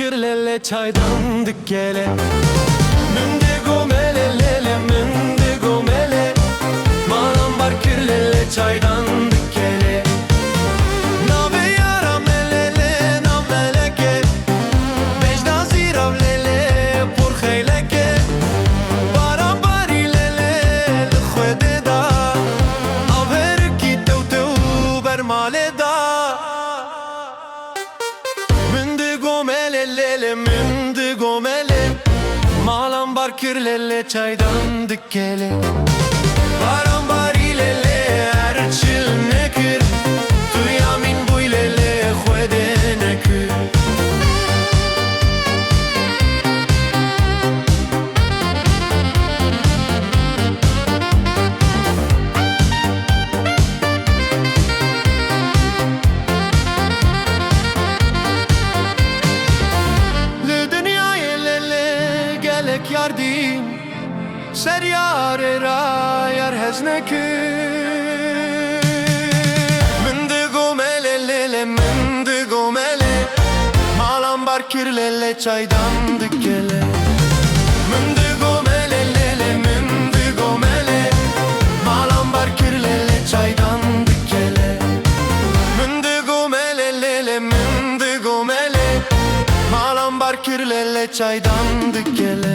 kirlele çaydan dikkele. Mündigo mele lele mündigo mele, manam var kirlele çaydan dikkele. Nave yaram lele nameleke, vecdan zirav lele pur kheyleke. Baran bari lele lkhwede da, avher ki tev tev bermale da. Mündigo mele lele mündigo mele, malam bar kirlele çaydan dikkele. Baran bari lele erçil nekir, tu yamin buy lele khwede nekir. Le dünyaya lele gelek yardim, ser yare ra yar hezneki. Mündigo mele lele mündigo mele, malam bar kirlele çaydan dikkele. Mündigo mele lele mündigo mele, malam bar kirlele çaydan dikkele. Mündigo mele lele mündigo mele, malam bar kirlele çaydan dikkele.